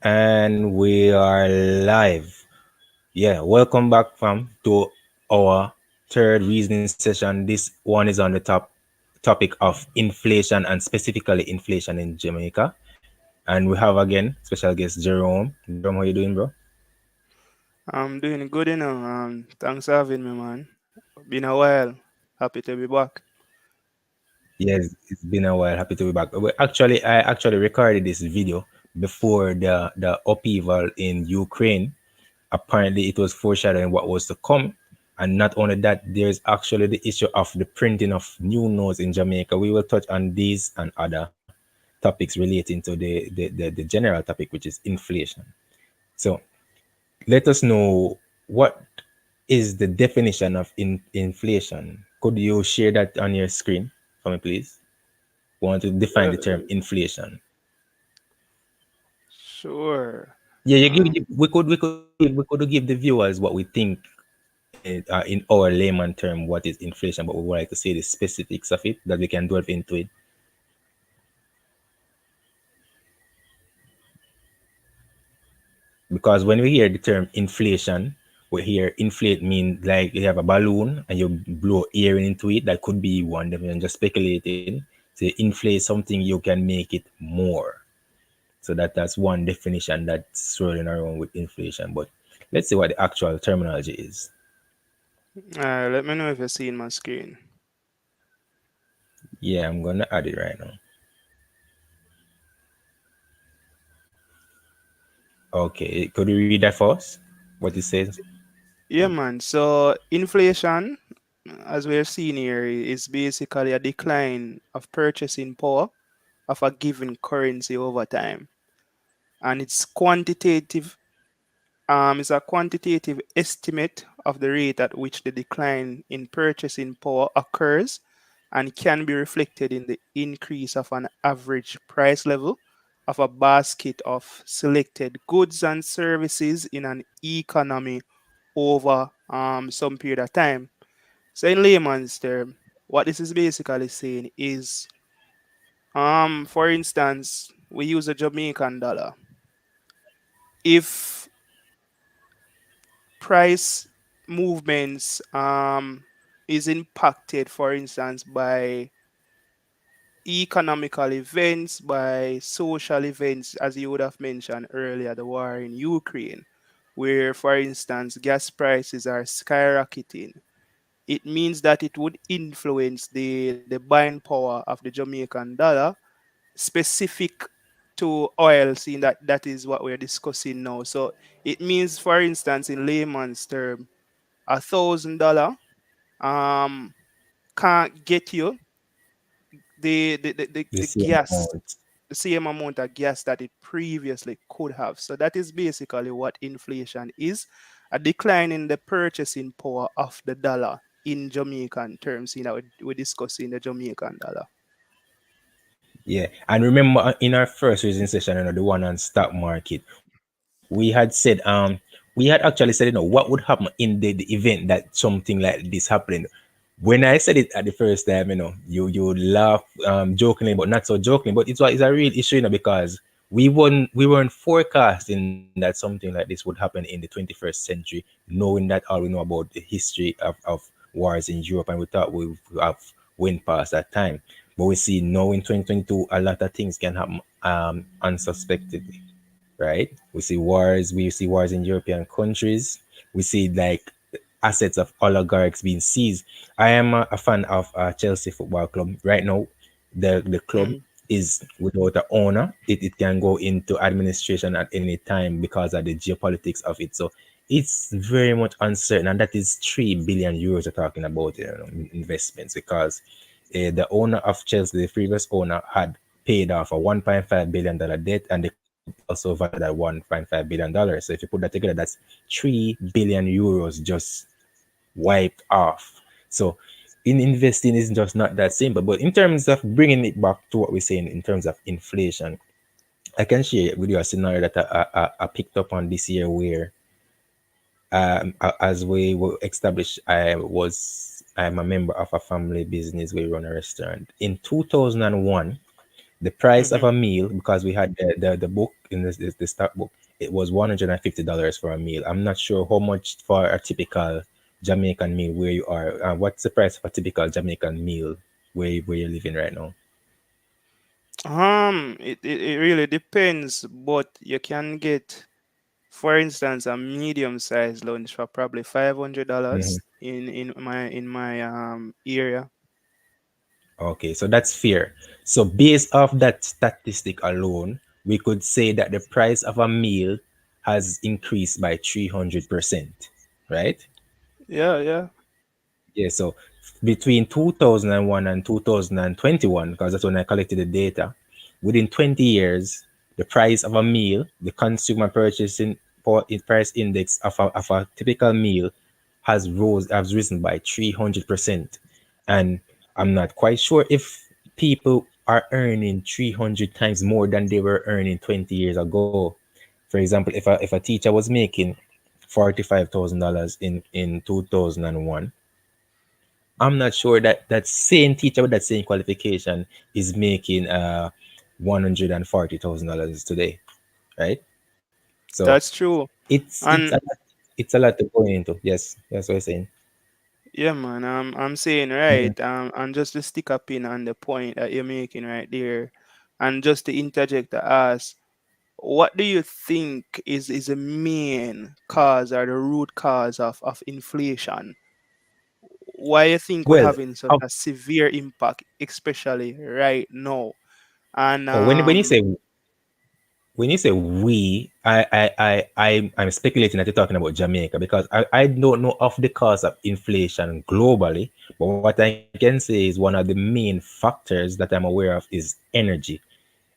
And we are live. Yeah, welcome back from to our third reasoning session. This one is on the topic of inflation and specifically inflation in Jamaica. And we have again special guest Jerome. Jerome, how you doing, bro? I'm doing good, Thanks for having me, man. Been a while. Happy to be back. Yes, it's been a while. Happy to be back. I actually recorded this video before the upheaval in Ukraine. Apparently, it was foreshadowing what was to come. And not only that, there's actually the issue of the printing of new notes in Jamaica. We will touch on these and other topics relating to the general topic, which is inflation. So let us know what is the definition of inflation. Could you share that on your screen for me, please? We want to define the term Uh, inflation. sure. Yeah, Um, we could give the viewers what we think in our layman term what is inflation, but we would like to say the specifics of it that we can delve into it. Because when we hear the term inflation, we hear inflate mean like you have a balloon and you blow air into it. That could be one definition, just speculating. So inflate something, you can make it more. So that's one definition that's swirling around with inflation. But let's see what the actual terminology is. let me know if you're seeing my screen. Yeah, I'm gonna add it right now. Okay, could you read that for us? What it says? Yeah, man. So, inflation, as we're seeing here, is basically a decline of purchasing power of a given currency over time. And it's a quantitative estimate of the rate at which the decline in purchasing power occurs and can be reflected in the increase of an average price level of a basket of selected goods and services in an economy over some period of time. So, in layman's term, what this is basically saying is, for instance, we use a Jamaican dollar. If price movements is impacted, for instance, by economical events, by social events, as you would have mentioned earlier, the war in Ukraine, where, for instance, gas prices are skyrocketing. It means that it would influence the buying power of the Jamaican dollar specific to oil, seeing that that is what we're discussing now. So it means, for instance, in layman's term, $1,000 um can't get you The the same gas, amount. the same amount of gas that it previously could have. So that is basically what inflation is: a decline in the purchasing power of the dollar in Jamaican terms. We're discussing the Jamaican dollar. Yeah, and remember in our first reason session, the one on stock market, we had actually said, what would happen in the event that something like this happened. When I said it at the first time, you laugh jokingly, but not so jokingly. But it's a real issue, because we weren't forecasting that something like this would happen in the 21st century, knowing that all we know about the history of wars in Europe, and we thought we have went past that time. But we see now in 2022, a lot of things can happen unsuspectedly, right? We see wars in European countries. We see like assets of oligarchs being seized. I am a fan of Chelsea Football Club right now. The club Mhm. is without an owner. It can go into administration at any time because of the geopolitics of it. So it's very much uncertain, and that is 3 billion euros we're talking about, investments, because the owner of Chelsea, the previous owner, had paid off a $1.5 billion debt, and the club is also valued at $1.5 billion. So if you put that together, that's 3 billion euros just wiped off. So in investing is just not that simple. But in terms of bringing it back to what we're saying in terms of inflation, I can share with you a scenario that I picked up on this year where, as we were established, I'm a member of a family business. We run a restaurant. In 2001, The price of Mm-hmm. a meal, because we had the book in the stock book, it was $150 for a meal. I'm not sure how much for a typical Jamaican meal where you are. What's the price of a typical Jamaican meal where you're living right now? It really depends, but you can get, for instance, a medium sized lunch for probably $500 Hmm. in my area. Okay, so that's fair. So based off that statistic alone, we could say that the price of a meal has increased by 300%, right? Yeah, yeah. Yeah, so between 2001 and 2021, because that's when I collected the data, within 20 years, the price of a meal, the consumer purchasing price index of a typical meal has risen by 300%. And I'm not quite sure if people are earning 300 times more than they were earning 20 years ago. For example, if a teacher was making $45,000 in 2001, I'm not sure that that same teacher with that same qualification is making $140,000 today, right? So That's true. it's a And lot, it's a lot to go into. Yes, that's what I'm saying. yeah, man, I'm saying Mhm. right. And just to stick a pin on the point that you're making right there, and just to interject to ask, what do you think is the main cause or the root cause of inflation? Why you think we're Well, having such a severe impact, especially right now? And oh, when you say we, I'm speculating that you're talking about Jamaica because I don't know of the cause of inflation globally, but what I can say is one of the main factors that I'm aware of is energy.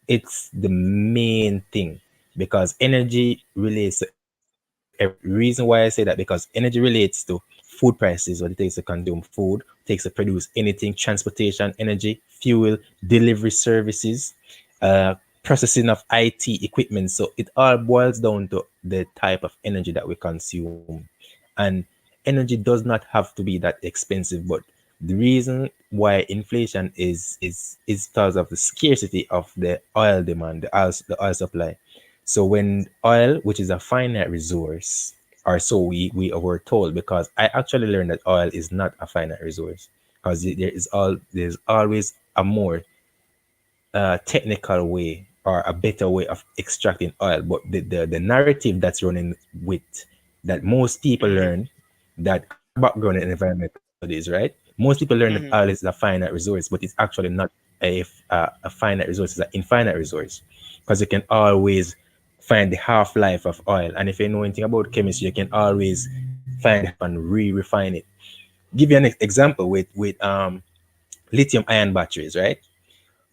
It's the main thing because energy relates to everything. Reason why I say that because energy relates to food prices, what it takes to consume food, takes to produce anything, transportation, energy, fuel, delivery services, uh, processing of IT equipment. So it all boils down to the type of energy that we consume. And energy does not have to be that expensive, but the reason why inflation is because of the scarcity of the oil demand, the oil supply. So when oil, which is a finite resource, or so we were told, because I actually learned that oil is not a finite resource, because there's always a more technical way or a better way of extracting oil. But the narrative that's running with that most people mm-hmm, learn, that I have a background in environmental studies, right? Most people learn that oil mm-hmm, is a finite resource, but it's actually not a finite resource, it's an infinite resource. Because you can always find the half life of oil. And if you know anything about chemistry, you can always find the half and refine it. Give you an example with lithium ion batteries, right?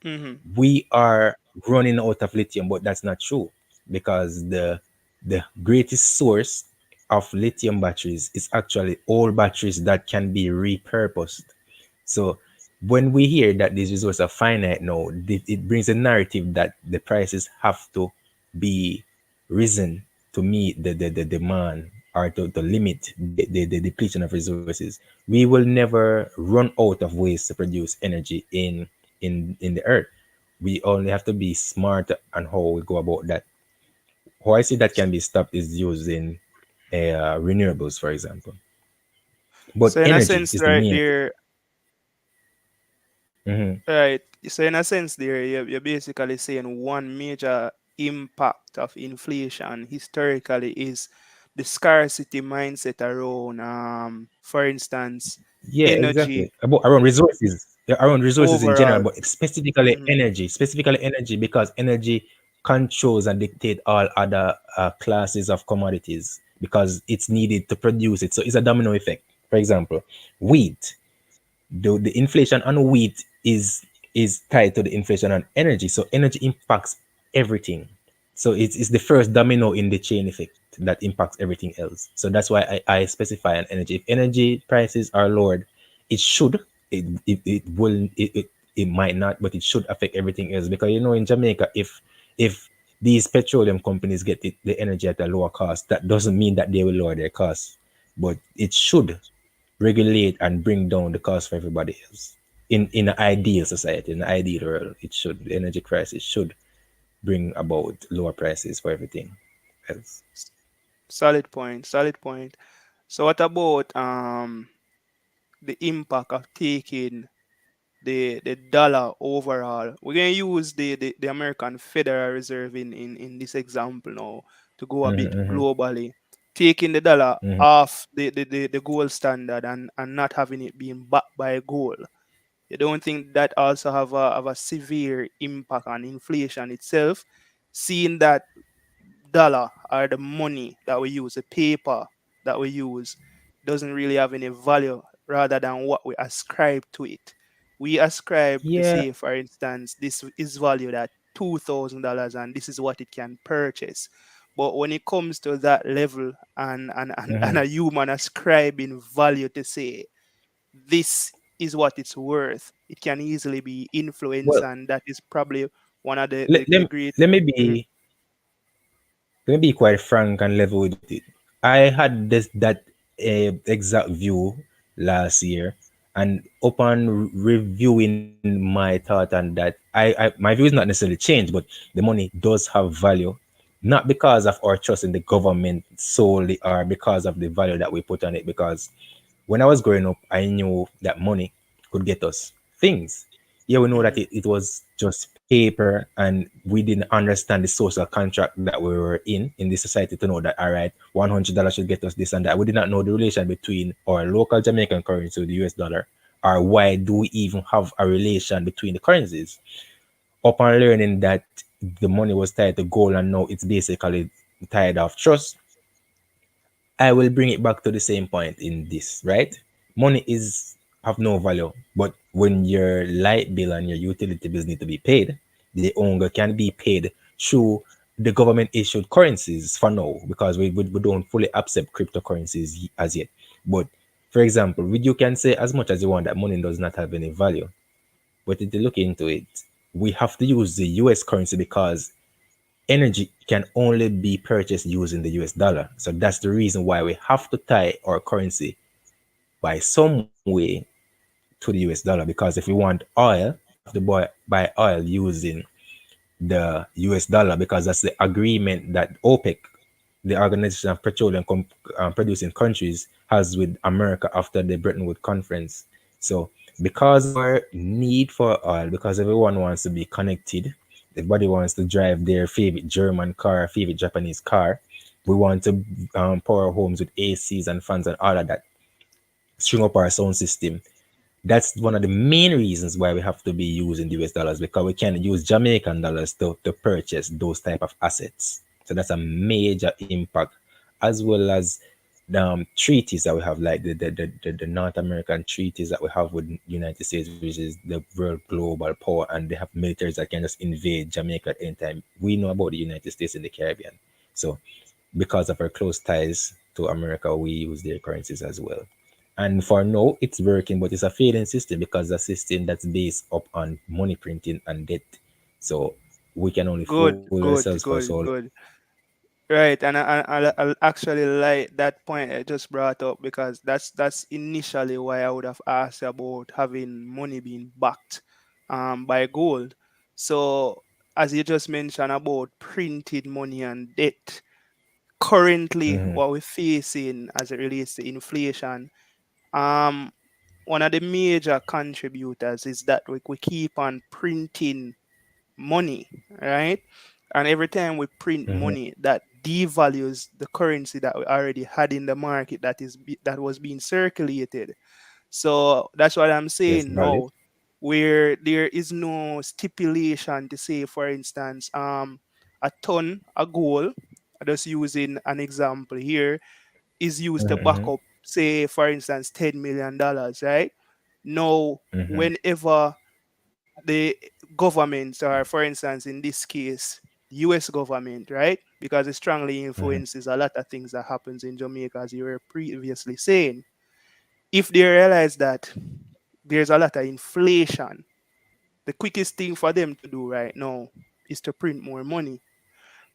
mm-hmm, We are running out of lithium, but that's not true because the greatest source of lithium batteries is actually old batteries that can be repurposed. So when we hear that these resources are finite now, it brings a narrative that the prices have to be risen to meet the demand or to limit the depletion of resources. We will never run out of ways to produce energy in the earth. We only have to be smart on how we go about that. How I see that can be stopped is using renewables, for example. But So in a energy sense, is the right main thing. there, Mhm. right. So in a sense, there you're basically saying one major impact of inflation historically is the scarcity mindset around, for instance, Yeah, energy exactly. About around resources, yeah, around resources in general, overall. but specifically energy, because energy controls and dictate all other classes of commodities because it's needed to produce it. So it's a domino effect. For example, wheat. The inflation on wheat is tied to the inflation on energy. So energy impacts everything. So it's the first domino in the chain effect that impacts everything else. So that's why I specify an energy. If energy prices are lowered, it should it will it might not, but it should affect everything else. Because in Jamaica, if these petroleum companies get the energy at a lower cost, that doesn't mean that they will lower their costs, but it should regulate and bring down the cost for everybody else. in an ideal society, in an ideal world, it should, the energy crisis should bring about lower prices for everything else. S- Solid point, solid point. So what about the impact of taking the dollar overall? We're gonna use the American Federal Reserve in this example now to go a bit Mm-hmm, globally. Taking the dollar mm-hmm. off the gold standard and not having it being backed by gold. You don't think that also have a severe impact on inflation itself, seeing that dollar or the money that we use, the paper that we use, doesn't really have any value rather than what we ascribe to it. We ascribe to Yeah. say, for instance, this is valued at $2,000 and this is what it can purchase. But when it comes to that level and Mm-hmm. a human ascribing value to say this is what it's worth, it can easily be influenced, Well, and that is probably one of let, the let, great. let me Mhm, be let me be quite frank and level with it. I had this that exact view last year, and upon reviewing my thought on that, my view is not necessarily changed, but the money does have value, not because of our trust in the government solely, or because of the value that we put on it. Because when I was growing up, I knew that money could get us things. Yeah, we know that mhm, it was just paper, and we didn't understand the social contract that we were in this society to know that, all right, $100 should get us this and that. We did not know the relation between our local Jamaican currency with the US dollar, or why do we even have a relation between the currencies. Upon learning that the money was tied to gold and now it's basically tied off trust, I will bring it back to the same point in this, right? Money is have no value, but when your light bill and your utility bills need to be paid, the only can be paid through the government issued currencies for now, because we don't fully accept cryptocurrencies as yet. But for example, you can say as much as you want that money does not have any value, but if you look into it, we have to use the US currency because energy can only be purchased using the US dollar. So that's the reason why we have to tie our currency by some way to the US dollar. Because if we want oil, we have to buy oil using the US dollar, because that's the agreement that OPEC, the Organization of Petroleum Producing Countries, has with America after the Bretton Woods Conference. So, because of our need for oil, because everyone wants to be connected, everybody wants to drive their favorite German car, favorite Japanese car. We want to power homes with ACs and fans and all of that, string up our sound system. That's one of the main reasons why we have to be using the US dollars, because we can use Jamaican dollars to purchase those type of assets. So that's a major impact, as well as the treaties that we have, like the North American treaties that we have with United States, which is the world global power, and they have militaries that can just invade Jamaica at any time. We know about the United States in the Caribbean. So because of our close ties to America, we use their currencies as well. And for now, it's working, but it's a failing system because a system that's based up on money printing and debt. So we can only fool good, ourselves good, for so long. good, good. Right, and I'll actually like that point I just brought up, because that's initially why I would have asked about having money being backed by gold. So as you just mentioned about printed money and debt, currently Mm-hmm, what we're facing as it relates to inflation, um, one of the major contributors is that we keep on printing money, right? And every time we print mm-hmm. money, that devalues the currency that we already had in the market that was being circulated. So that's what I'm Yes, saying valid. now, where there is no stipulation to say, for instance, a ton of gold, just using an example here, is used to back Mm-hmm, up, say, for instance, $10 million, right? Now, mm-hmm, whenever the governments, or for instance, in this case, the US government, right? Because it strongly mm-hmm, influences a lot of things that happens in Jamaica, as you were previously saying. If they realize that there's a lot of inflation, the quickest thing for them to do right now is to print more money.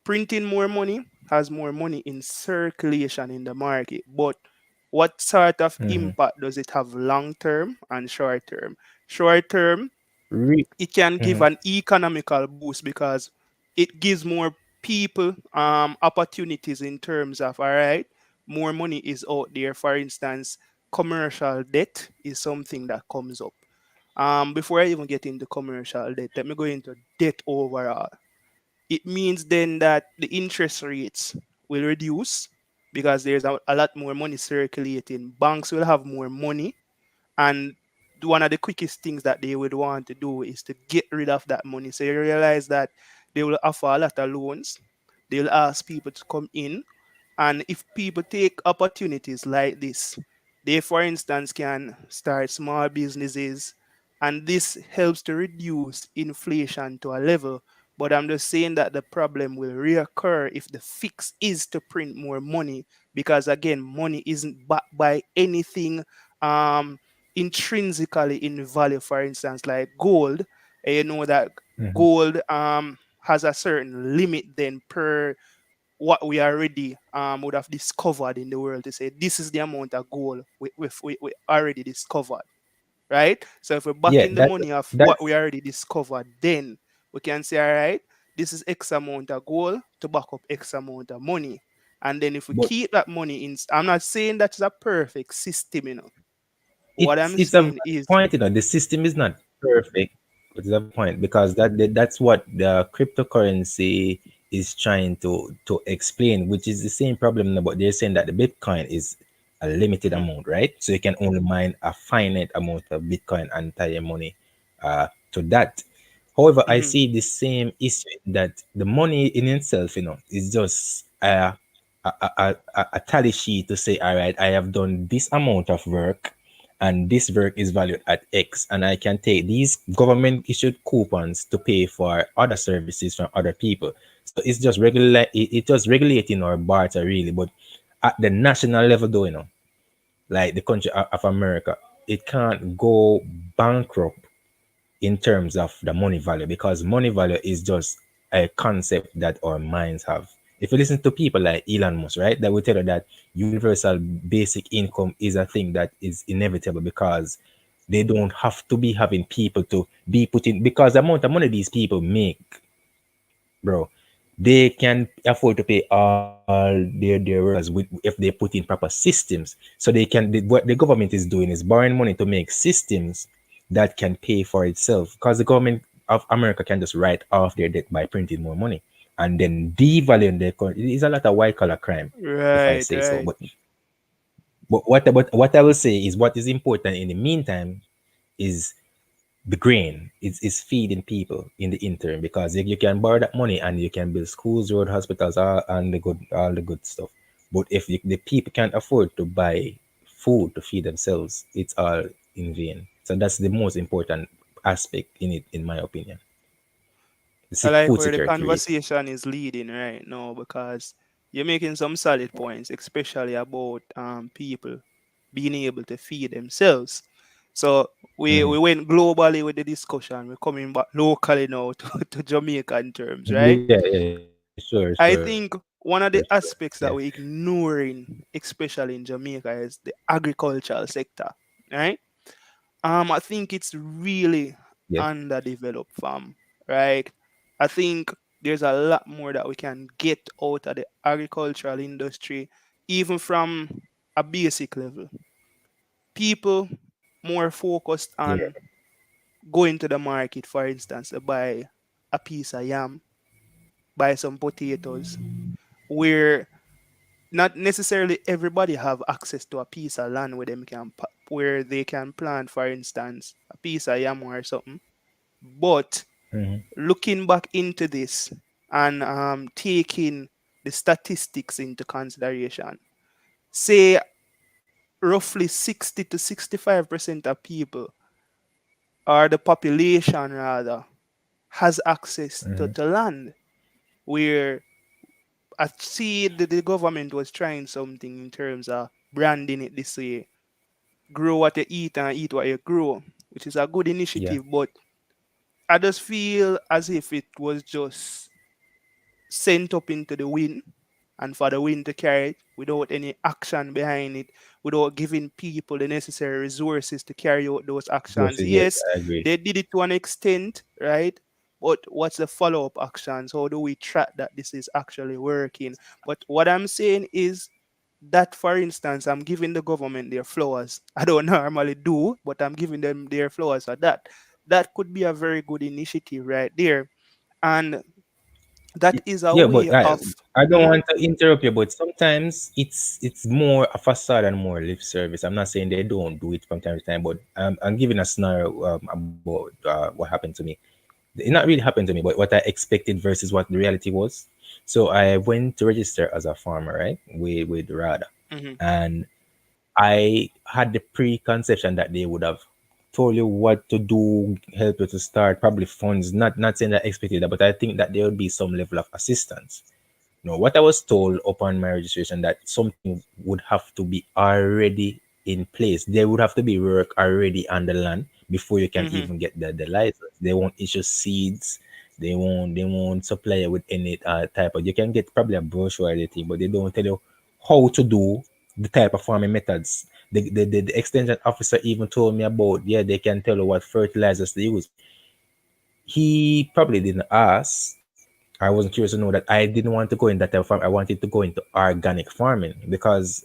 Printing more money has more money in circulation in the market. But what sort of mm-hmm. impact does it have long term and short term? Short term, it can give Mhm. an economical boost because it gives more people opportunities in terms of, all right, more money is out there. For instance, commercial debt is something that comes up. Before I even get into commercial debt, let me go into debt overall. It means then that the interest rates will reduce because there's a lot more money circulating. Banks will have more money, and one of the quickest things that they would want to do is to get rid of that money. So you realize that they will offer a lot of loans. They'll ask people to come in, and if people take opportunities like this, they, for instance, can start small businesses, and this helps to reduce inflation to a level. But I'm just saying that the problem will reoccur if the fix is to print more money, because again, money isn't backed by anything um, intrinsically in value. For instance, like gold, and you know that Mhm. gold has a certain limit then per what we already would have discovered in the world, to say this is the amount of gold we already discovered, right? So if we're Yeah, backing the money of what we that's already discovered, then we can say, all right, this is X amount of gold to back up X amount of money. And then if we but keep that money in, I'm not saying that's a perfect system, What I'm it's a saying valid is, point. The system is not perfect, but it's a point because that's what the cryptocurrency is trying to explain, which is the same problem. But they're saying that the Bitcoin is a limited mhm, amount, right? So you can only mine a finite amount of Bitcoin and tie your money to that. However, I mhm, see the same issue that the money in itself, is just a tally sheet to say, all right, I have done this amount of work and this work is valued at X, and I can take these government issued coupons to pay for other services from other people. So it's just it's just regulating our barter really, but at the national level though, like the country of America, it can't go bankrupt in terms of the money value because money value is just a concept that our minds have. If you listen to people like Elon Musk, right, that will tell you that universal basic income is a thing that is inevitable because they don't have to be having people to be putting because the amount of money these people make, bro, they can afford to pay all their workers if they put in proper systems. So what the government is doing is borrowing money to make systems that can pay for itself. Because the government of America can just write off their debt by printing more money and then devaluing their country. It is a lot of white collar crime, if I right, say so. right. But what I will say is what is important in the meantime is the grain is feeding people in the interim because you can borrow that money and you can build schools, road, hospitals, and all the good stuff. But if the people can't afford to buy food to feed themselves, it's all in vain. So that's the most important aspect in it, in my opinion. I like Food where the security, really. conversation is leading right now, because you're making some solid points, especially about people being able to feed themselves. So we Mhm. went globally with the discussion. We're coming back locally now to Jamaica in terms, right? Yeah, yeah, sure, I sure, think one of sure. the aspects Yeah, that we're ignoring, especially in Jamaica, is the agricultural sector, right? I think it's really yes. underdeveloped, fam. Right? I think there's a lot more that we can get out of the agricultural industry, even from a basic level. People more focused Yeah. on going to the market, for instance, to buy a piece of yam, buy some potatoes, where not necessarily everybody have access to a piece of land where where they can plant, for instance, a piece of yam or something. But Hmm. looking back into this and taking the statistics into consideration, say roughly 60 to 65% of people, or the population rather, has access Hmm. to land, where I see the government was trying something in terms of branding it this way: grow what you eat and eat what you grow, which is a good Yeah. initiative. But I just feel as if it was just sent up into the wind, and for the wind to carry it without any action behind it, without giving people the necessary resources to carry out those actions. Versus, yes, Yes, I agree. they did it to an extent, right? But what's the follow up actions? How do we track that this is actually working? But what I'm saying is that, for instance, I'm giving the government their flowers. I don't normally do, but I'm giving them their flowers for that. That could be a very good initiative right there. And that is a Yeah, but way of. I don't Mhm, want to interrupt you, but sometimes it's more a facade and more lip service. I'm not saying they don't do it from time to time, but I'm giving a scenario about what happened to me. It not really happened to me, but what I expected versus what the reality was. So I went to register as a farmer, right, with RADA, mhm, and I had the preconception that they would have told you what to do, help you to start, probably funds. Not saying that I expected that, but I think that there would be some level of assistance. No, what I was told upon my registration that something would have to be already in place. There would have to be work already on the land before you can mhm, even get the license. They won't issue seeds. They won't supply you with any type of. You can get probably a brochure or anything, but they don't tell you how to do the type of farming methods. The extension officer even told me about, yeah, they can tell you what fertilizers they use. He probably didn't ask. I wasn't curious to know that I didn't want to go in that type of farm. I wanted to go into organic farming because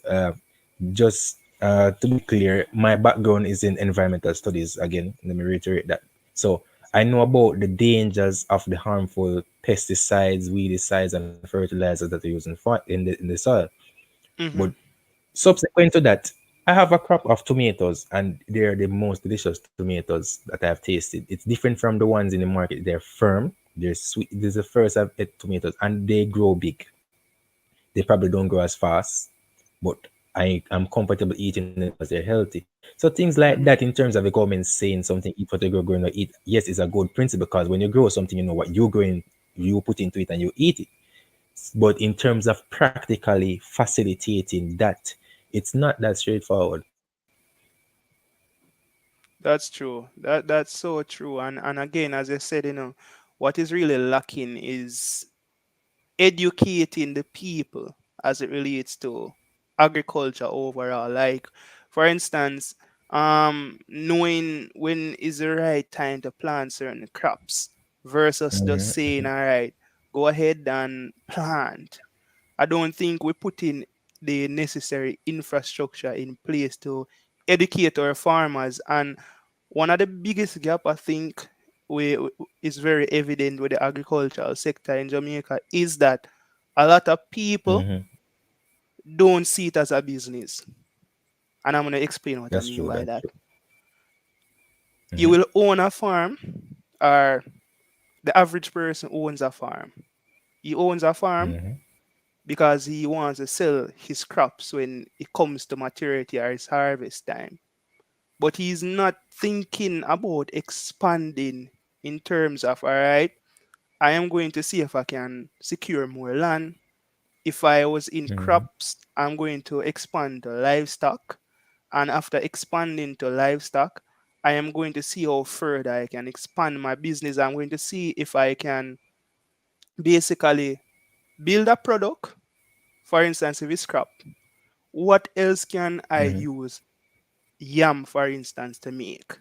just to be clear, my background is in environmental studies. Again, let me reiterate that. So I know about the dangers of the harmful pesticides, weedicides, and fertilizers that they use in the soil. But mhm. subsequent to that, I have a crop of tomatoes, and they're the most delicious tomatoes that I have tasted. It's different from the ones in the market. They're firm, they're sweet. This is the first I've ate tomatoes, and they grow big. They probably don't grow as fast, but I'm comfortable eating them because they're healthy. So things like that, in Mhm. terms of the government saying something, eat what you grow, growing or eat, yes, it's a good principle because when you grow something, you know what you're growing, you put into it and you eat it. But in terms of practically facilitating that, it's not that straightforward. That's true. That's so true. And again, as I said, what is really lacking is educating the people as it relates to agriculture overall. Like, for instance, knowing when is the right time to plant certain crops versus just Hmm. saying, all right, go ahead and plant. I don't think we put in the necessary infrastructure in place to educate our farmers. And one of the biggest gap I think is very evident with the agricultural sector in Jamaica is that a lot of people Hmm. don't see it as a business. And I'm going to explain what I That's mean true. by That's that. true. You Hmm. will own a farm, or the average person owns a farm. He owns a farm Hmm. because he wants to sell his crops when it comes to maturity or his harvest time. But he's not thinking about expanding in terms of, all right, I am going to see if I can secure more land. If I was in Hmm. crops, I'm going to expand to livestock. And after expanding to livestock, I am going to see how further I can expand my business. I'm going to see if I can basically build a product. For instance, if it's crop, what else can I Hmm. use yam, for instance, to make?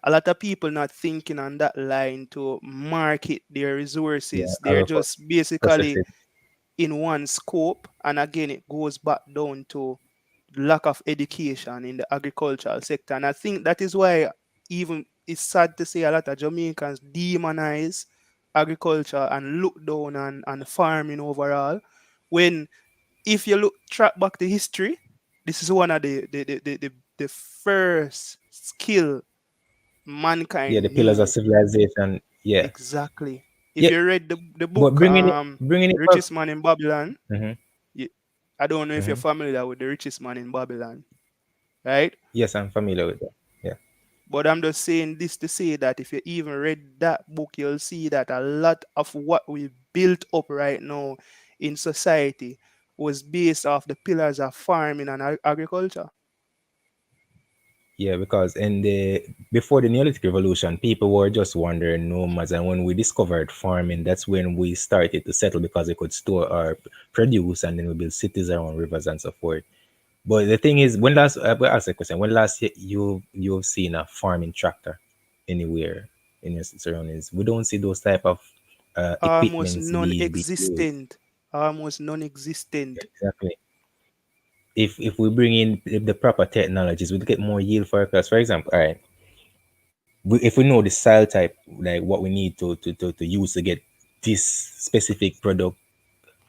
A lot of people not thinking on that line to market their Yeah, resources. I They're will just process basically it. in one scope. And again, it goes back down to lack of education in the agricultural sector. And I think that is why even it's sad to say a lot of Jamaicans demonize agriculture and look down on farming overall. When if you look track back to history, this is one of the first skill Yeah, the mankind pillars of knew. civilization. Yeah, Exactly. If yeah. you read the But book bringing it back. Richest Man in Babylon, Hmm. you, I don't know if you're Hmm. familiar with the Richest Man in Babylon, right? Yes, I'm familiar with that. Yeah. But I'm just saying this to say that if you even read that book, you'll see that a lot of what we built up right now in society was based off the pillars of farming and agriculture. Yeah, because in the before the Neolithic Revolution, people were just wandering nomads, and when we discovered farming, that's when we started to settle because we could store our produce, and then we build cities around rivers and so forth. But the thing is, when last I ask a question, when last you've seen a farming tractor anywhere in your surroundings? We don't see those type of Almost equipments being used. non-existent. Almost non-existent. Exactly. If we bring in the proper technologies, we'll get more yield for our crops. For example, all right, if we know the soil type, like what we need to use to get this specific product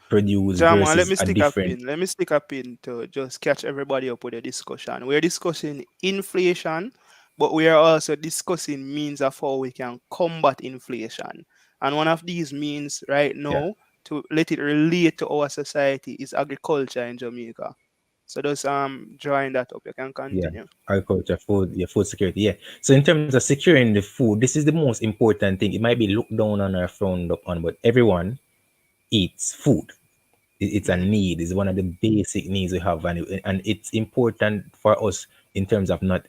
produced Jama, let versus me a stick a different, pin. Let me stick a pin to just catch everybody up with the discussion. We're discussing inflation, but we are also discussing means of how we can combat inflation. And one of these means right yeah, now to let it relate to our society is agriculture in Jamaica. So just drawing that up, you can yeah, continue. agriculture, food, yeah, food security, yeah. So in terms of securing the food, this is the most important thing. It might be looked down on or frowned upon, but everyone eats food. It's a Hmm. need. It's one of the basic needs we have, and it's important for us in terms of not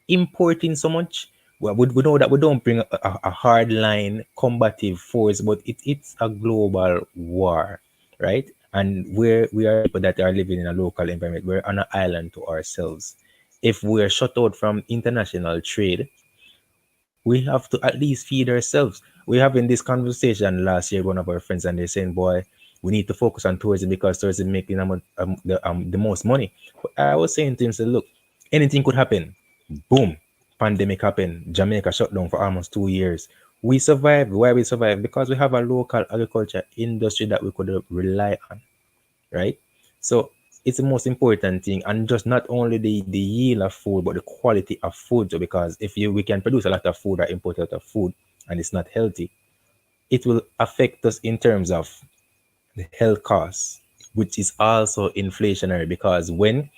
importing so much. Well, we know that we don't bring a hard line combative force, but it's a global war, right? And we are people that are living in a local environment. We're on an island to ourselves. If we're shut out from international trade, we have to at least feed ourselves. We having this conversation last year with one of our friends, and they're saying, "Boy, we need to focus on tourism because tourism making the most money." But I was saying to him, "Say, look, anything could happen. Boom, pandemic happened. Jamaica shut down for almost 2 years. We survived. Why we survived? Because we have a local agriculture industry that we could rely on, right? So it's the most important thing, and just not only the yield of food, but the quality of food. So because if you we can produce a lot of food or import a lot of food, and it's not healthy, it will affect us in terms of the health costs, which is also inflationary because when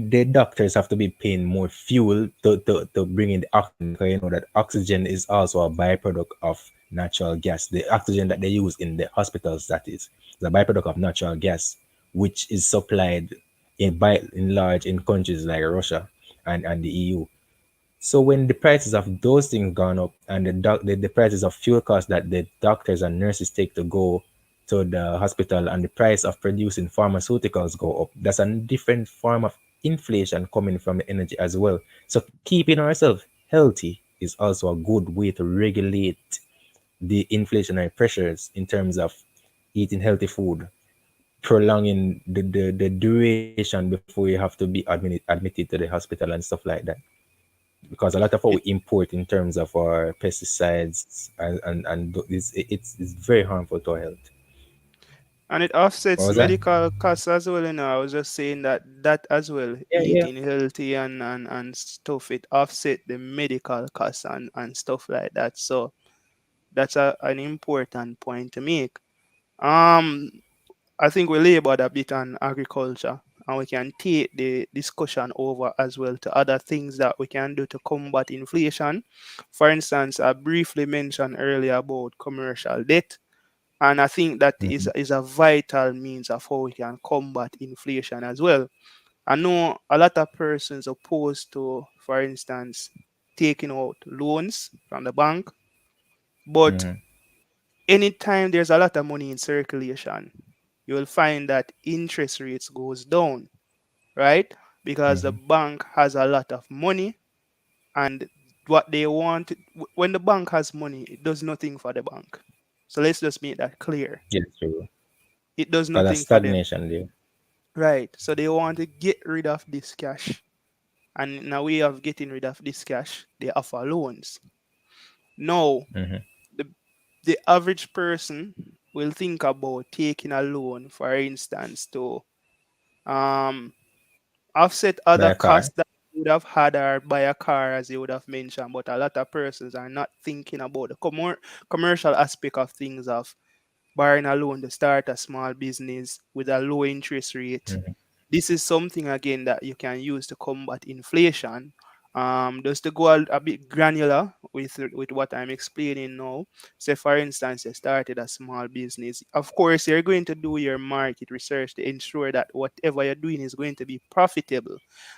the doctors have to be paying more fuel to bring in the oxygen, because you know that oxygen is also a byproduct of natural gas. The oxygen that they use in the hospitals, that is a byproduct of natural gas, which is supplied in large in countries like Russia and the EU. So when the prices of those things gone up, and the prices of fuel costs that the doctors and nurses take to go to the hospital, and the price of producing pharmaceuticals go up, that's a different form of inflation coming from the energy as well. So keeping ourselves healthy is also a good way to regulate the inflationary pressures in terms of eating healthy food, prolonging the duration before you have to be admitted to the hospital and stuff like that, because a lot of what we It import in terms of our pesticides it's very harmful to our health. and it What offsets was that? medical costs as well. I was just saying that as well, Yeah, yeah. eating healthy and stuff, it offset the medical costs and stuff like that. So that's an important point to make. Um, I think we labored a bit on agriculture, and we can take the discussion over as well to other things that we can do to combat inflation. For instance, I briefly mentioned earlier about commercial debt, and I think that Mhm. is a vital means of how we can combat inflation as well. I know a lot of persons opposed to, for instance, taking out loans from the bank, but Mhm. anytime there's a lot of money in circulation, you will find that interest rates goes down, right? Because the Mhm. bank has a lot of money, and what they want, when the bank has money, it does nothing for the bank. So let's just make that clear. Yeah, true. It does Cause of nothing for them, stagnation there. right? So they want to get rid of this cash, and in a way of getting rid of this cash, they offer loans. Now, Mhm. the the average person will think about taking a loan, for instance, to um offset Buy other a car. costs that you would have had, or buy a car, as you would have mentioned. But a lot of persons are not thinking about the commercial aspect of things, of borrowing a loan to start a small business with a low interest rate. Mhm. This is something again that you can use to combat inflation. Just to go a bit granular with what I'm explaining now. Say, for instance, you started a small business. Of course, you're going to do your market research to ensure that whatever you're doing is going to be profitable,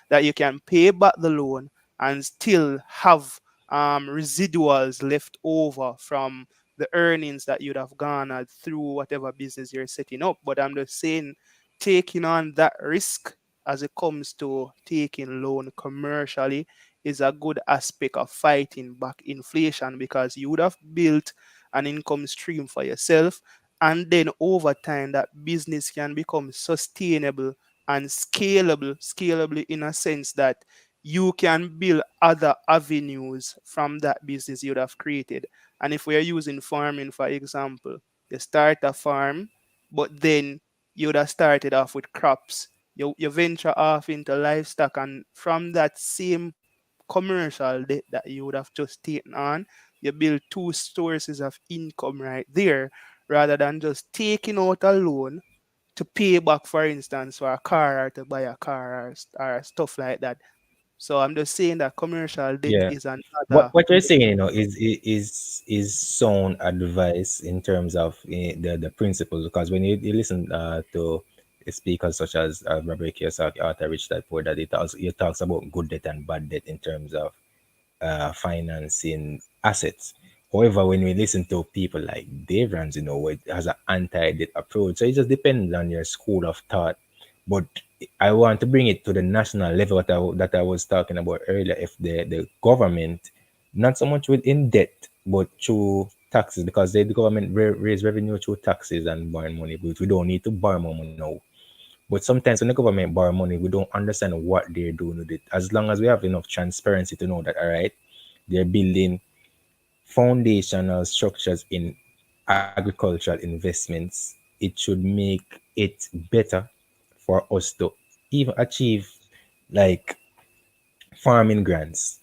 that you can pay back the loan, and still have residuals left over from the earnings that you'd have garnered through whatever business you're setting up. But I'm just saying, taking on that risk as it comes to taking loan commercially is a good aspect of fighting back inflation, because you would have built an income stream for yourself, and then over time that business can become sustainable and scalable in a sense that you can build other avenues from that business you would have created. And if we are using farming, for example, you start a farm, but then you would have started off with crops. You venture off into livestock, and from that same commercial debt that you would have just taken on, you build two sources of income right there, rather than just taking out a loan to pay back, for instance, for a car or to buy a car, or stuff like that. So I'm just saying that commercial debt Yeah. is What another what you're way. saying, is sound advice in terms of the principles, because when you listen to speakers such as Robert Kiyosaki, Arthur Rich Dad Poor Dad, he talks about good debt and bad debt in terms of financing assets. However, when we listen to people like Dave Ramsey, it has an anti-debt approach. So it just depends on your school of thought. But I want to bring it to the national level that I was talking about earlier. If the government, not so much within debt, but through taxes, because the government raise revenue through taxes and borrow money, but we don't need to borrow more money now. But sometimes when the government borrow money, we don't understand what they're doing with it. As long as we have enough transparency to know that, all right, they're building foundational structures in agricultural investments, it should make it better for us to even achieve like farming grants.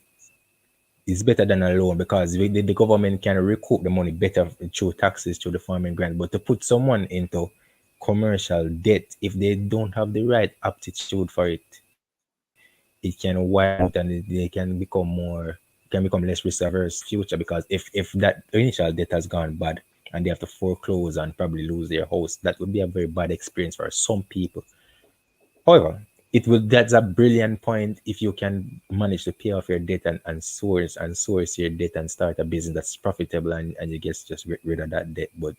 It's better than a loan, because the government can recoup the money better through taxes, through the farming grant. But to put someone into commercial debt, if they don't have the right aptitude for it, it can widen out, and they can become less risk averse future, because if that initial debt has gone bad and they have to foreclose and probably lose their house, that would be a very bad experience for some people. However, that's a brilliant point if you can manage to pay off your debt, and source your debt and start a business that's profitable, and you get just rid of that debt. But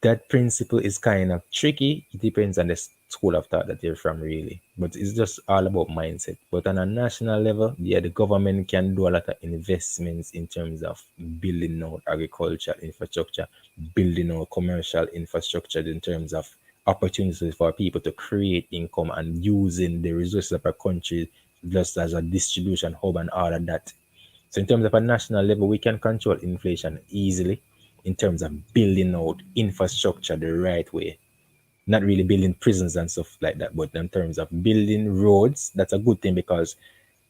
that principle is kind of tricky. It depends on the school of thought that you're from, really. But it's just all about mindset. But on a national level, yeah, the government can do a lot of investments in terms of building out agricultural infrastructure, building out commercial infrastructure in terms of opportunities for people to create income, and using the resources of our country just as a distribution hub and all of that. So in terms of a national level, we can control inflation easily in terms of building out infrastructure the right way. Not really building prisons and stuff like that, but in terms of building roads, that's a good thing, because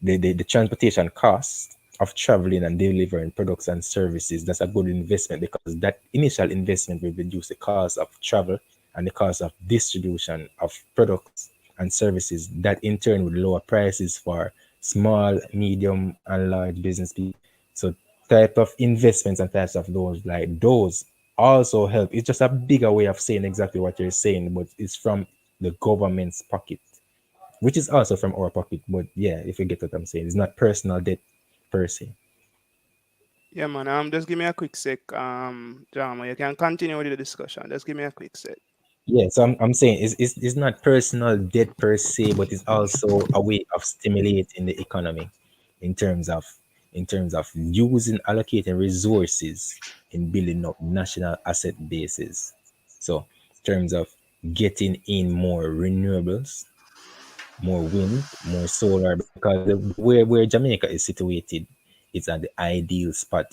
the transportation cost of traveling and delivering products and services, that's a good investment, because that initial investment will reduce the cost of travel and the cost of distribution of products and services. That in turn would lower prices for small, medium, and large business people. So type of investments and types of those, like those, also help. It's just a bigger way of saying exactly what you're saying, but it's from the government's pocket, which is also from our pocket. But yeah, if you get what I'm saying, it's not personal debt per se. Yeah, man. Just give me a quick sec, drama. You can continue with the discussion. Just give me a quick sec. Yeah, so I'm saying it's not personal debt per se, but it's also a way of stimulating the economy in terms of using allocating resources in building up national asset bases. So in terms of getting in more renewables, more wind, more solar, because where Jamaica is situated, it's at the ideal spot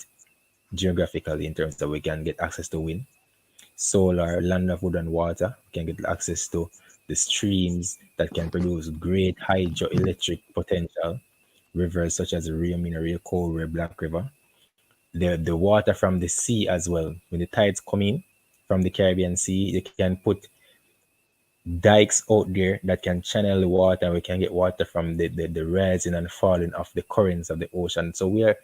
geographically, in terms of we can get access to wind, solar, land of wood and water. We can get access to the streams that can produce great hydroelectric potential, rivers such as the Rio Mino, Rio Coal, Rio Black River, the water from the sea as well. When the tides come in from the Caribbean Sea, you can put dikes out there that can channel the water. We can get water from the rising and falling of the currents of the ocean. So we are,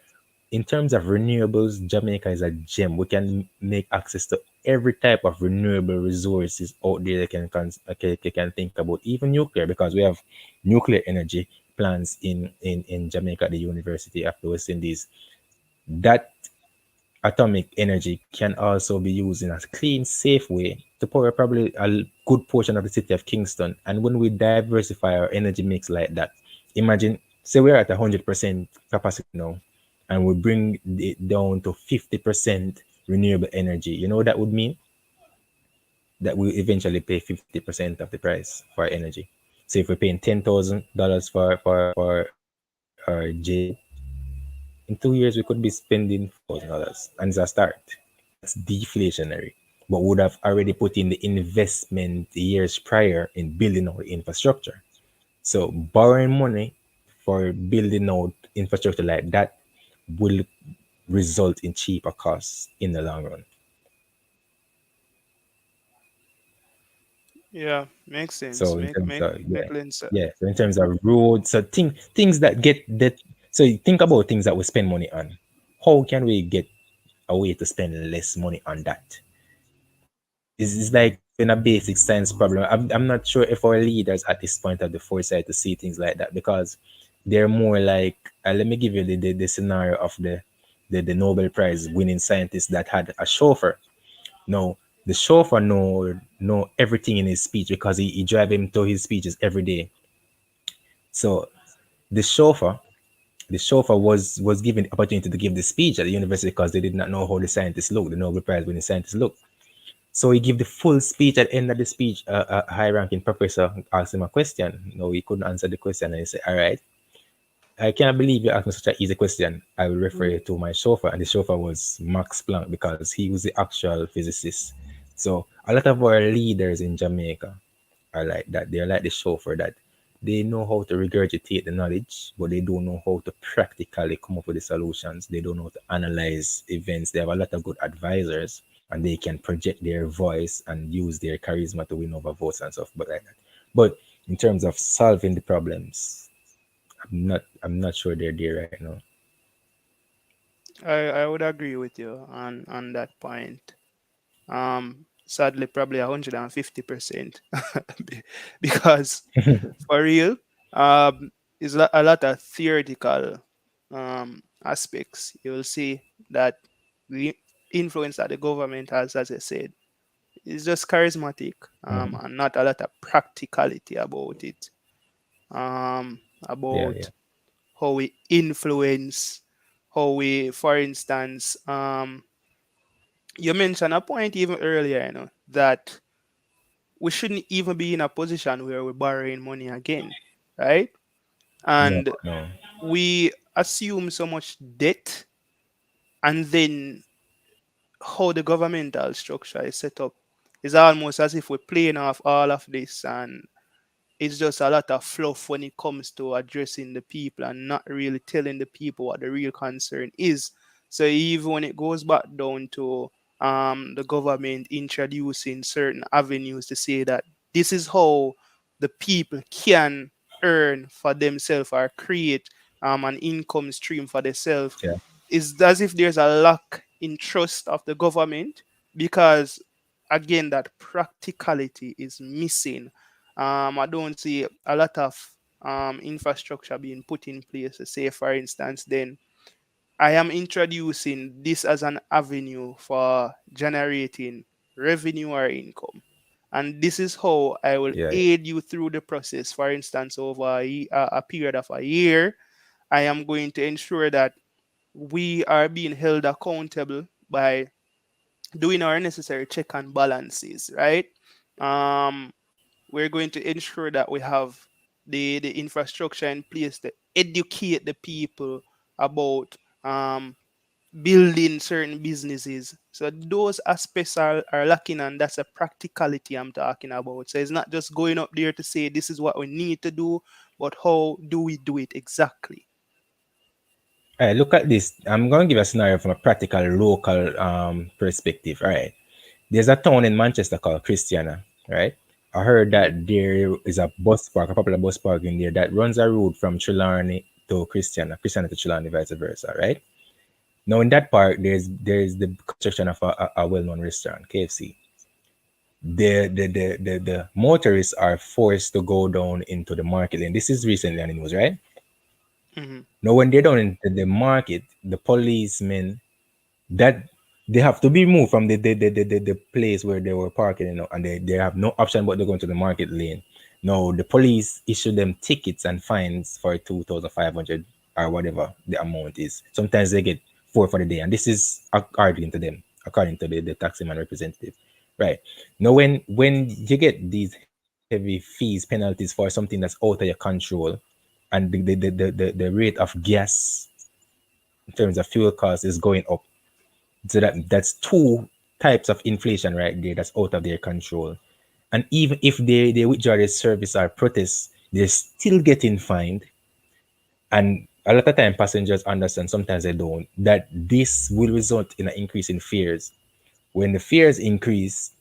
in terms of renewables, Jamaica is a gem. We can make access to every type of renewable resources out there. They can think about even nuclear, because we have nuclear energy plants in Jamaica at the University of the West Indies, that atomic energy can also be used in a clean, safe way to power probably good portion of the city of Kingston. And when we diversify our energy mix like that, imagine, say we're at 100% capacity now, and we bring it down to 50% renewable energy. You know what that would mean? That we eventually pay 50% of the price for energy. So if we're paying $10,000 for our J, in 2 years we could be spending $4,000, and it's a start. That's deflationary, but would have already put in the investment years prior in building our infrastructure. So borrowing money for building out infrastructure like that will result in cheaper costs in the long run. Yeah, makes sense. So in terms of, Make sense. yeah. So in terms of roads, so things that get that. So you think about things that we spend money on. How can we get a way to spend less money on that? It's like even a basic science problem. I'm not sure if our leaders at this point have the foresight to see things like that, because they're more like, let me give you the scenario of the Nobel Prize winning scientist that had a chauffeur. No, the chauffeur know everything in his speech because he drive him to his speeches every day. So the chauffeur the chauffeur was given the opportunity to give the speech at the university because they did not know how the scientists look, the Nobel Prize winning scientists look. So he gave the full speech. At the end of the speech, a high-ranking professor asked him a question. No, he couldn't answer the question, and he said, "All right, I can't believe you asked me such an easy question. I will refer you to my chauffeur." And the chauffeur was Max Planck, because he was the actual physicist. So a lot of our leaders in Jamaica are like that. They're like the chauffeur, that they know how to regurgitate the knowledge, but they don't know how to practically come up with the solutions. They don't know how to analyze events. They have a lot of good advisors, and they can project their voice and use their charisma to win over votes and stuff, but like that. But in terms of solving the problems, I'm not sure they're there right now. I would agree with you on that point. Sadly, probably 150%, because for real, is a lot of theoretical aspects. You'll see that the influence that the government has, as I said, is just charismatic, Mm. and not a lot of practicality about it. Um, Yeah, yeah, about how we influence, how we, for instance, you mentioned a point even earlier, that we shouldn't even be in a position where we're borrowing money again, right? no, And no, we assume so much debt, and then how the governmental structure is set up is almost as if we're playing off all of this, and it's just a lot of fluff when it comes to addressing the people and not really telling the people what the real concern is. So even when it goes back down to the government introducing certain avenues to say that this is how the people can earn for themselves or create an income stream for themselves, yeah, it's as if there's a lack in trust of the government, because again that practicality is missing. I don't see a lot of infrastructure being put in place to say, for instance, then I am introducing this as an avenue for generating revenue or income. And this is how I will yeah, aid you through the process. For instance, over a period of a year, I am going to ensure that we are being held accountable by doing our necessary check and balances, right? Um, we're going to ensure that we have the infrastructure in place to educate the people about building certain businesses. So those aspects are lacking, and that's a practicality I'm talking about. So it's not just going up there to say this is what we need to do, but how do we do it exactly? All right, look at this. I'm going to give a scenario from a practical local perspective. All right. There's a town in Manchester called Christiana, right? I heard Mhm. that there is a bus park, a popular bus park in there that runs a route from Trelawney to Christiana, Christiana to Trelawney, vice versa, right? Now in that park, there's the construction of a well-known restaurant, KFC. The motorists are forced to go down into the market lane. This is recently on the news, right? Mhm. Now, when they're down into the market, the policemen that they have to be moved from the place where they were parking, and they have no option but to go into the market lane. Now, the police issue them tickets and fines for 2,500 or whatever the amount is. Sometimes they get four for the day, and this is according to them, according to the taximan representative. Right. Now, when you get these heavy fees, penalties for something that's out of your control, and the rate of gas in terms of fuel costs is going up, so that's two types of inflation right there that's out of their control. And even if they withdraw their service or protest, they're still getting fined. And a lot of time passengers understand, sometimes they don't, that this will result in an increase in fares. When the fares increase,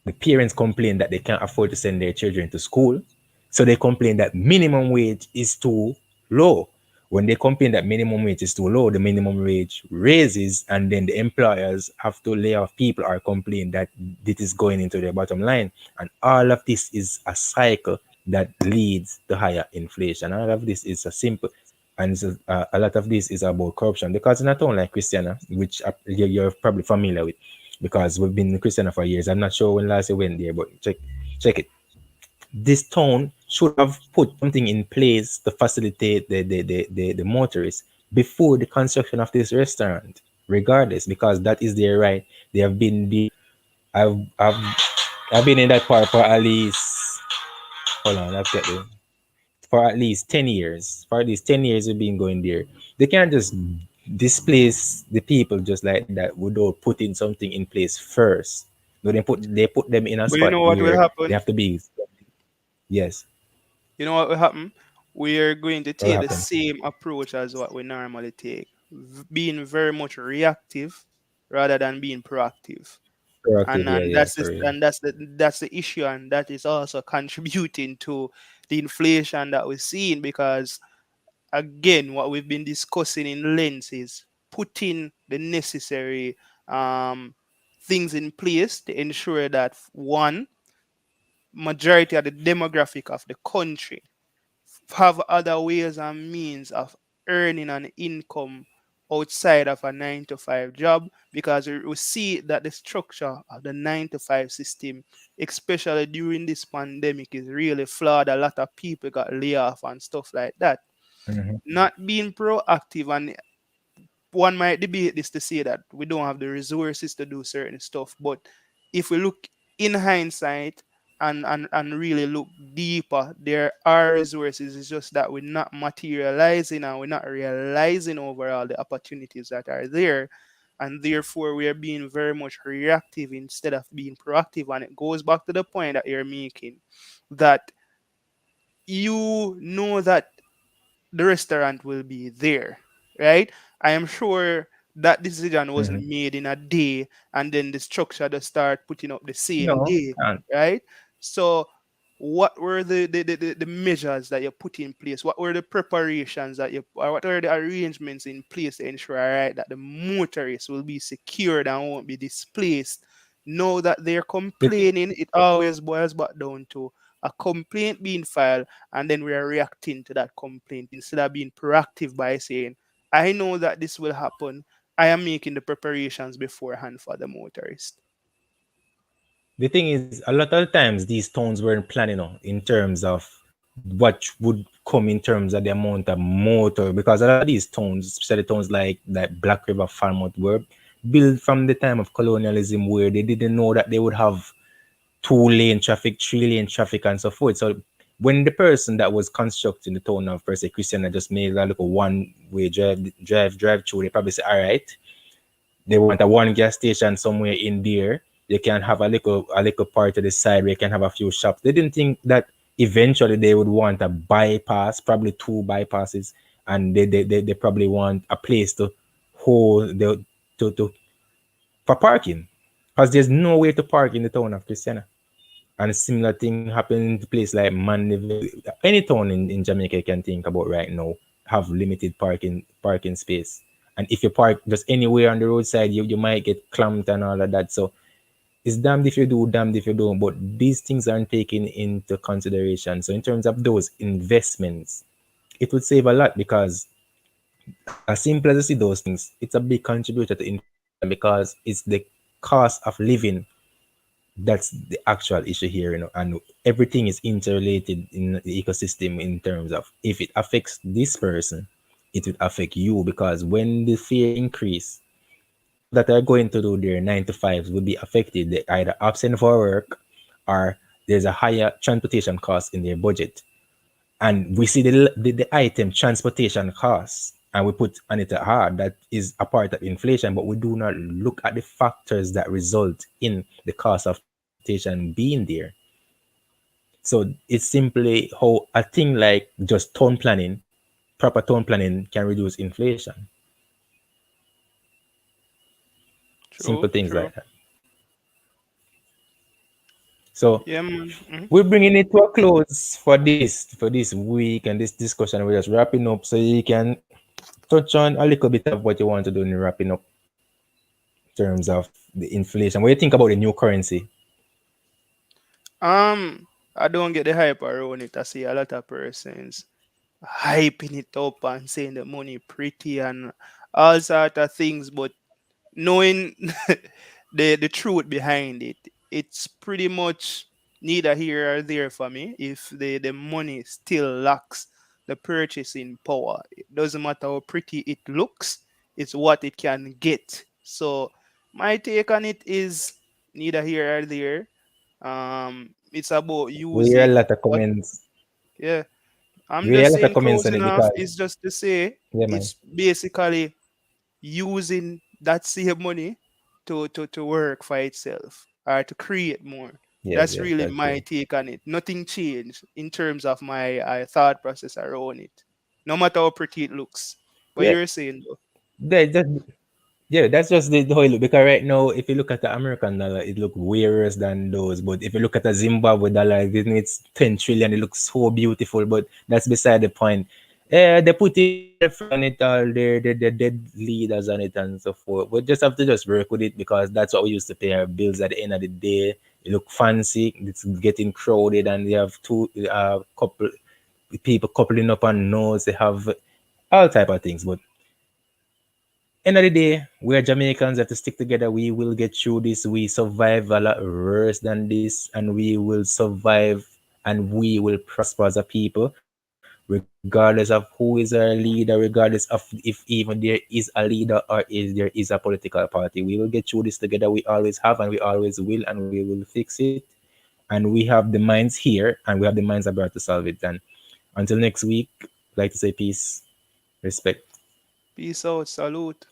the parents complain that they can't afford to send their children to school. So they complain that minimum wage is too low. When they complain that minimum wage is too low, the minimum wage raises, and then the employers have to lay off people or complain that this is going into their bottom line. And all of this is a cycle that leads to higher inflation. All of this is a simple, and a lot of this is about corruption, because in a town like Christiana, which you're probably familiar with, because we've been in Christiana for years. I'm not sure when last you went there, but check it. This town should have put something in place to facilitate the motorists before the construction of this restaurant, regardless, because that is their right. They have been there. I've I've I've been in that part for at least, hold on, I've got the, for at least 10 years. For at least 10 years we've been going there. They can't just displace the people just like that without putting something in place first. No, they put them in a But you spot know what will where they happen? have to be. Yes. You know what will happen? We are going to What will take the happen? same approach as what we normally take, being very much reactive rather than being proactive. Proactive, yeah, And yeah, that's for this, real. and that's the issue, and that is also contributing to the inflation that we're seeing. Because again, what we've been discussing in lens is putting the necessary um, things in place to ensure that one, majority of the demographic of the country have other ways and means of earning an income outside of a 9 to 5 job, because we see that the structure of the 9 to 5 system, especially during this pandemic, is really flawed. A lot of people got laid off and stuff like that. Mm-hmm. Not being proactive, and one might debate this to say that we don't have the resources to do certain stuff. But if we look in hindsight and really look deeper, there are resources. It's just that we're not materializing and we're not realizing overall the opportunities that are there. And therefore, we are being very much reactive instead of being proactive. And it goes back to the point that you're making, that you know that the restaurant will be there, right? I am sure that decision Mm-hmm. wasn't made in a day and then the structure to start putting up the same No, day, can't. right? So, what were the measures that you put in place? What were the preparations that you, or what were the arrangements in place to ensure, right, that the motorists will be secured and won't be displaced? Know that they're The thing, complaining, it always boils back down to a complaint being filed, and then we are reacting to that complaint instead of being proactive by saying, I know that this will happen. I am making the preparations beforehand for the motorist. the thing is, a lot of times these towns weren't planning on in terms of what would come in terms of the amount of motor, because a lot of these towns, especially towns like Black River, Falmouth, were built from the time of colonialism, where they didn't know that they would have two-lane traffic, three-lane traffic, and so forth. So when the person that was constructing the town of per se Christian just made a little one-way drive through, they probably say, all right, they want a one gas station somewhere in there. They can have a little part to the side where you can have a few shops. They didn't think that eventually they would want a bypass, probably two bypasses, and they probably want a place to hold the to for parking, because there's nowhere to park in the town of Christiana. And a similar thing happened in place like Mandeville. Any town in Jamaica you can think about right now have limited parking space. And if you park just anywhere on the roadside, you might get clamped and all of that. So it's damned if you do, damned if you don't. But these things aren't taken into consideration. So in terms of those investments, it would save a lot, because As simple as you see those things, it's a big contributor to inflation because it's the cost of living that's the actual issue here, and everything is interrelated in the ecosystem in terms of if it affects this person, it will affect you because when the fear increase, people that are going to do their 9 to 5s will be affected. They either absent for work or there's a higher transportation cost in their budget. And we see the item transportation costs and we put on it a hard that is a part of inflation, but we do not look at the factors that result in the cost of transportation being there. So it's simply how a thing like just tone planning, proper tone planning can reduce inflation. Simple True, things like true. that. So Yeah, man. we're bringing it to a close for this week and this discussion. We're just wrapping up so you can touch on a little bit of what you want to do in wrapping up in terms of the inflation. What do you think about the new currency? I don't get the hype around it. I see a lot of persons hyping it up and saying the money pretty and all sort of things, but knowing the truth behind it, it's pretty much neither here or there for me. If the money still lacks the purchasing power, it doesn't matter how pretty it looks, it's what it can get. So my take on it is neither here or there. It's about We hear a using lot of what, comments. yeah. I'm We hear a just lot of saying comments on closing it off because, is just to say yeah, man. it's basically using that same money to work for itself or to create more. Yes, That's yes, really that's my true. take on it. Nothing changed in terms of my thought process around it, no matter how pretty it looks. But Yeah, you're saying though, that, yeah, that's just the whole look. Because right now, if you look at the American dollar, it look way worse than those. But if you look at the Zimbabwe dollar, it's 10 trillion. It looks so beautiful. But that's beside the point. They put it on their flag on it, all their dead leaders on it and so forth. But just have to just work with it because that's what we used to pay our bills at the end of the day. It look fancy. It's getting crowded, and they have two couple people coupling up on nose. They have all type of things. But end of the day, we're Jamaicans, have to stick together. We will get through this. We survive a lot worse than this, and we will survive and we will prosper as a people, regardless of who is our leader, regardless of if even there is a leader or is there is a political party. We will get through this together. We always have and we always will, and we will fix it. And we have the minds here and we have the minds abroad to solve it. And until next week, I'd like to say peace, respect. peace out, salute.